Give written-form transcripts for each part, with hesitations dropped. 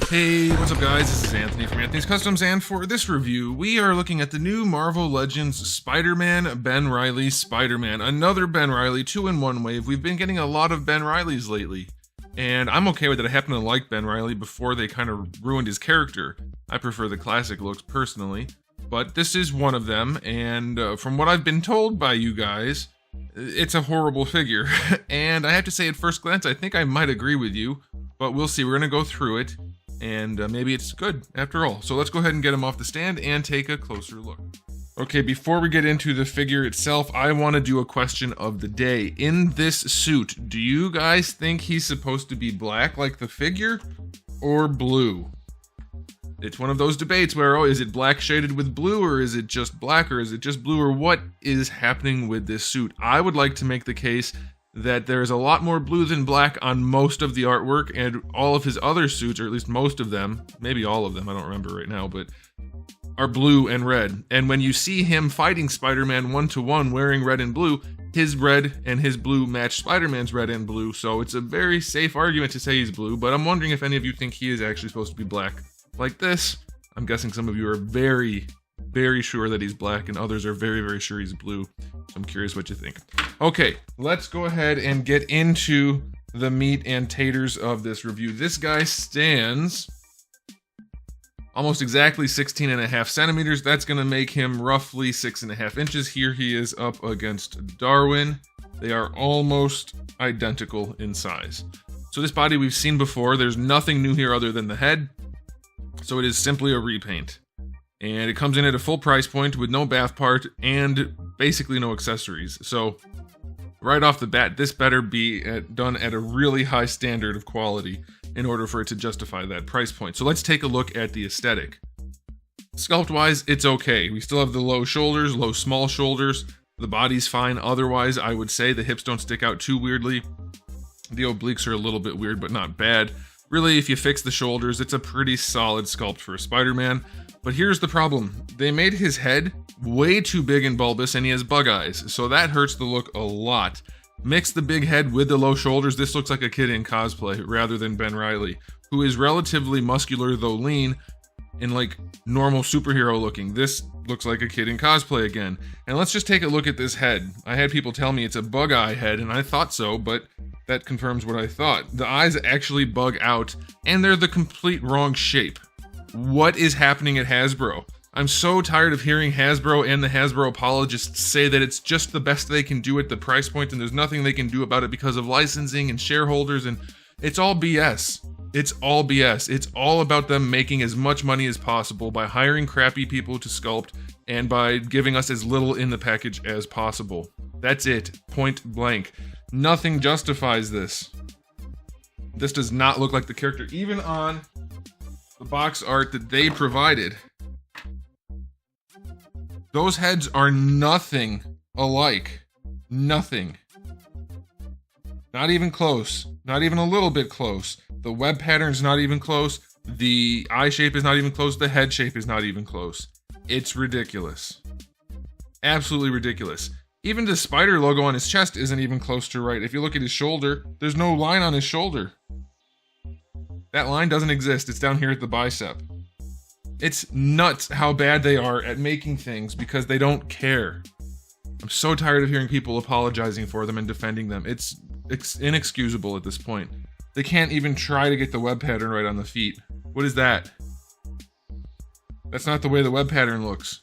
Hey, what's up guys? This is Anthony from Anthony's Customs, and for this review, we are looking at the new Marvel Legends Spider-Man Ben Reilly Spider-Man. Another Ben Reilly 2-in-1 wave. We've been getting a lot of Ben Reillys lately, and I'm okay with it. I happen to like Ben Reilly before they kind of ruined his character. I prefer the classic looks personally, but this is one of them, and from what I've been told by you guys, it's a horrible figure. And I have to say at first glance, I think I might agree with you, but we'll see. We're going to go through it. And maybe it's good after all. So let's go ahead and get him off the stand and take a closer look. Okay, before we get into the figure itself, I want to do a question of the day. In this suit, do you guys think he's supposed to be black like the figure or blue? It's one of those debates where, oh, is it black shaded with blue, or is it just black, or is it just blue, or what is happening with this suit? I would like to make the case that there's a lot more blue than black on most of the artwork, and all of his other suits, or at least most of them, maybe all of them, I don't remember right now, but are blue and red. And when you see him fighting Spider-Man one-to-one wearing red and blue, his red and his blue match Spider-Man's red and blue, so it's a very safe argument to say he's blue, but I'm wondering if any of you think he is actually supposed to be black like this. I'm guessing some of you are very sure that he's black, and others are very sure he's blue. So I'm curious what you think. Okay, let's go ahead and get into the meat and taters of this review. This guy stands almost exactly 16.5 centimeters. That's going to make him roughly 6.5 inches. Here he is up against Darwin. They are almost identical in size. So this body we've seen before. There's nothing new here other than the head. So it is simply a repaint. And it comes in at a full price point with no bath part and basically no accessories. So right off the bat, this better be done at a really high standard of quality in order for it to justify that price point. So let's take a look at the aesthetic. Sculpt wise, it's okay. We still have the low shoulders, low small shoulders. The body's fine. Otherwise, I would say the hips don't stick out too weirdly. The obliques are a little bit weird, but not bad. Really, if you fix the shoulders, it's a pretty solid sculpt for a Spider-Man. But here's the problem. They made his head way too big and bulbous, and he has bug eyes, so that hurts the look a lot. Mix the big head with the low shoulders, this looks like a kid in cosplay rather than Ben Reilly, who is relatively muscular though lean and like normal superhero looking. This looks like a kid in cosplay again. And let's just take a look at this head. I had people tell me it's a bug eye head, and I thought so, but that confirms what I thought. The eyes actually bug out, and they're the complete wrong shape. What is happening at Hasbro? I'm so tired of hearing Hasbro and the Hasbro apologists say that it's just the best they can do at the price point and there's nothing they can do about it because of licensing and shareholders, and it's all BS. It's all BS. It's all about them making as much money as possible by hiring crappy people to sculpt and by giving us as little in the package as possible. That's it. Point blank. Nothing justifies this. This does not look like the character, even on the box art that they provided. Those heads are nothing alike. Nothing. Not even close. Not even a little bit close. The web pattern's not even close. The eye shape is not even close. The head shape is not even close. It's ridiculous. Absolutely ridiculous. Even the spider logo on his chest isn't even close to right. If you look at his shoulder, there's no line on his shoulder. That line doesn't exist. It's down here at the bicep. It's nuts how bad they are at making things because they don't care. I'm so tired of hearing people apologizing for them and defending them. It's inexcusable at this point. They can't even try to get the web pattern right on the feet. What is that? That's not the way the web pattern looks.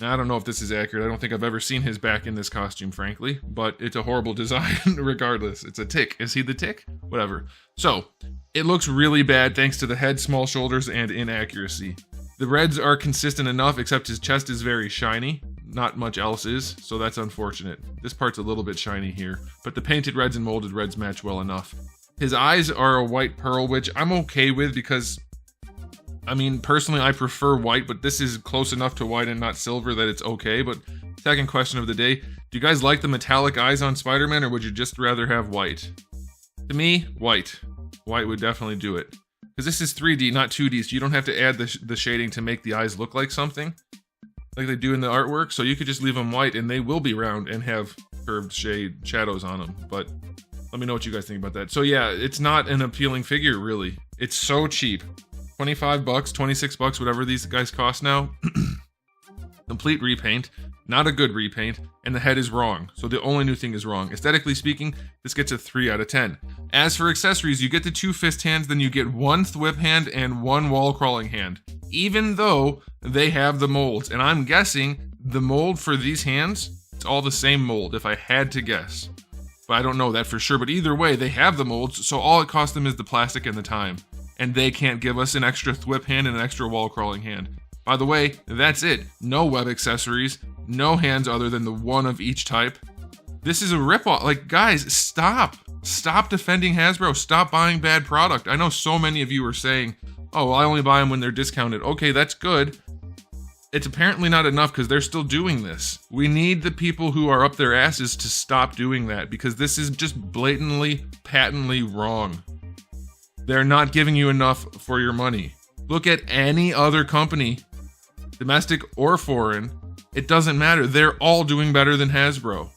Now, I don't know if this is accurate. I don't think I've ever seen his back in this costume, frankly, but it's a horrible design regardless. It's a tick. Is he the tick? Whatever. So, it looks really bad thanks to the head, small shoulders, and inaccuracy. The reds are consistent enough, except his chest is very shiny. Not much else is, so that's unfortunate. This part's a little bit shiny here, but the painted reds and molded reds match well enough. His eyes are a white pearl, which I'm okay with because, I mean, personally I prefer white, but this is close enough to white and not silver that it's okay. But second question of the day, do you guys like the metallic eyes on Spider-Man, or would you just rather have white? To me, white. White would definitely do it. Because this is 3D, not 2D, so you don't have to add the shading to make the eyes look like something, like they do in the artwork. So you could just leave them white and they will be round and have curved shadows on them. But let me know what you guys think about that. So yeah, it's not an appealing figure, really. It's so cheap. 25 bucks, 26 bucks, whatever these guys cost now. Complete repaint, not a good repaint, and the head is wrong. So the only new thing is wrong. Aesthetically speaking, this gets a 3 out of 10. As for accessories, you get the 2 fist hands, then you get 1 thwip hand and 1 wall crawling hand. Even though they have the molds. And I'm guessing the mold for these hands, it's all the same mold, if I had to guess. But I don't know that for sure. But either way, they have the molds, so all it costs them is the plastic and the time. And they can't give us an extra thwip hand and an extra wall crawling hand. By the way, that's it. No web accessories, no hands other than the 1 of each type. This is a ripoff. Like, guys, stop. Stop defending Hasbro. Stop buying bad product. I know so many of you are saying, oh, well, I only buy them when they're discounted. Okay, that's good. It's apparently not enough because they're still doing this. We need the people who are up their asses to stop doing that because this is just blatantly, patently wrong. They're not giving you enough for your money. Look at any other company, domestic or foreign. It doesn't matter. They're all doing better than Hasbro.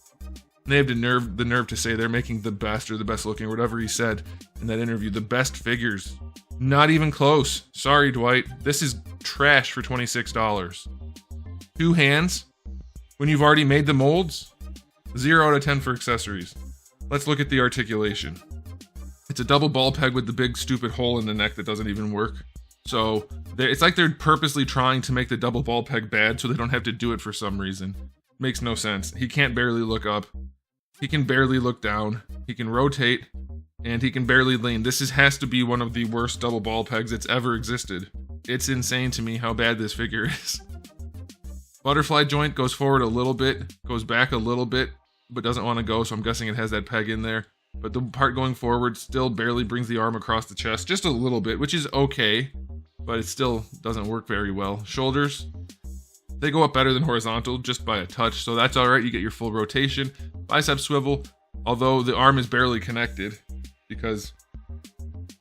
They have the nerve to say they're making the best or the best looking or whatever he said in that interview. The best figures. Not even close. Sorry, Dwight. This is trash for $26. 2 hands when you've already made the molds? 0 out of 10 for accessories. Let's look at the articulation. It's a double ball peg with the big stupid hole in the neck that doesn't even work. So it's like they're purposely trying to make the double ball peg bad so they don't have to do it for some reason. Makes no sense. He can't barely look up. He can barely look down. He can rotate. And he can barely lean. This has to be one of the worst double ball pegs that's ever existed. It's insane to me how bad this figure is. Butterfly joint goes forward a little bit, goes back a little bit, but doesn't want to go, so I'm guessing it has that peg in there. But the part going forward still barely brings the arm across the chest, just a little bit, which is okay, but it still doesn't work very well. Shoulders, they go up better than horizontal, just by a touch, so that's alright, you get your full rotation. Bicep swivel, although the arm is barely connected, because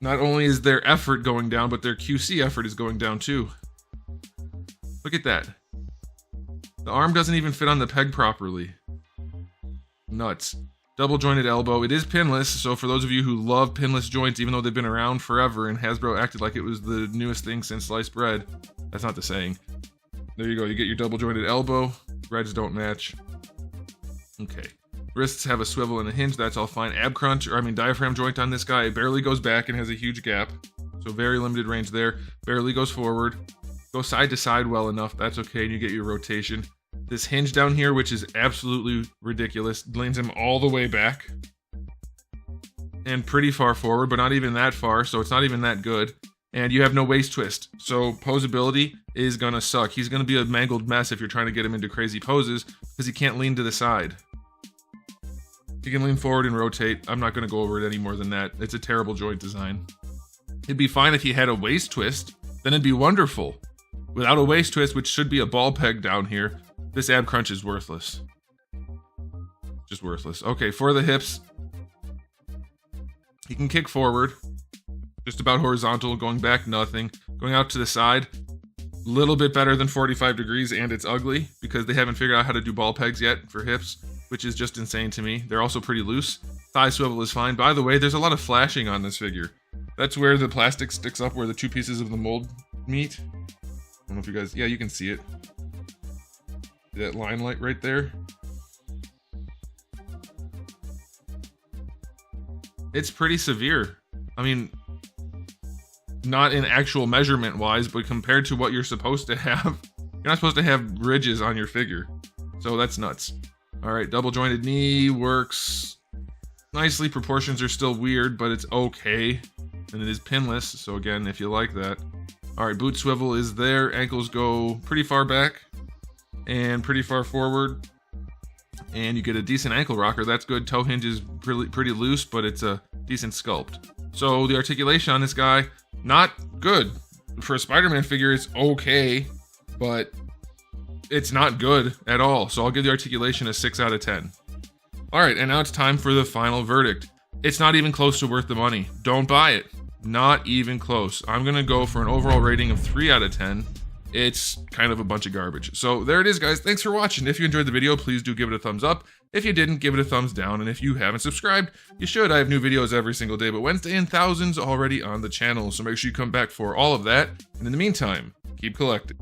not only is their effort going down, but their QC effort is going down too. Look at that. The arm doesn't even fit on the peg properly. Nuts. Double jointed elbow. It is pinless, so for those of you who love pinless joints, even though they've been around forever and Hasbro acted like it was the newest thing since sliced bread, that's not the saying. There you go, you get your double jointed elbow. Reds don't match. Okay. Wrists have a swivel and a hinge, that's all fine. Diaphragm joint on this guy, it barely goes back and has a huge gap. So very limited range there. Barely goes forward. Go side to side well enough, that's okay, and you get your rotation. This hinge down here, which is absolutely ridiculous, leans him all the way back. And pretty far forward, but not even that far, so it's not even that good. And you have no waist twist, so posability is gonna suck. He's gonna be a mangled mess if you're trying to get him into crazy poses, because he can't lean to the side. He can lean forward and rotate. I'm not gonna go over it any more than that. It's a terrible joint design. It'd be fine if he had a waist twist, then it'd be wonderful. Without a waist twist, which should be a ball peg down here, this ab crunch is worthless. Just worthless. Okay, for the hips, he can kick forward, just about horizontal, going back, nothing. Going out to the side, little bit better than 45 degrees, and it's ugly, because they haven't figured out how to do ball pegs yet for hips, which is just insane to me. They're also pretty loose. Thigh swivel is fine. By the way, there's a lot of flashing on this figure. That's where the plastic sticks up, where the 2 pieces of the mold meet. I don't know if you guys, yeah, you can see it. That line light right there. It's pretty severe. I mean, not in actual measurement wise, but compared to what you're supposed to have, you're not supposed to have ridges on your figure. So that's nuts. All right, double jointed knee works nicely. Proportions are still weird, but it's okay. And it is pinless, so again, if you like that. All right, boot swivel is there. Ankles go pretty far back and pretty far forward. And you get a decent ankle rocker. That's good. Toe hinge is pretty loose, but it's a decent sculpt. So the articulation on this guy, not good. For a Spider-Man figure, it's okay, but it's not good at all. So I'll give the articulation a 6 out of 10. All right, and now it's time for the final verdict. It's not even close to worth the money. Don't buy it. Not even close. I'm gonna go for an overall rating of 3 out of 10. it's kind of a bunch of garbage. So there it is, guys. Thanks for watching. If you enjoyed the video, please do give it a thumbs up. If you didn't, give it a thumbs down. And if you haven't subscribed, you should. I have new videos every single day, but Wednesday, and thousands already on the channel. So make sure you come back for all of that. And in the meantime, keep collecting.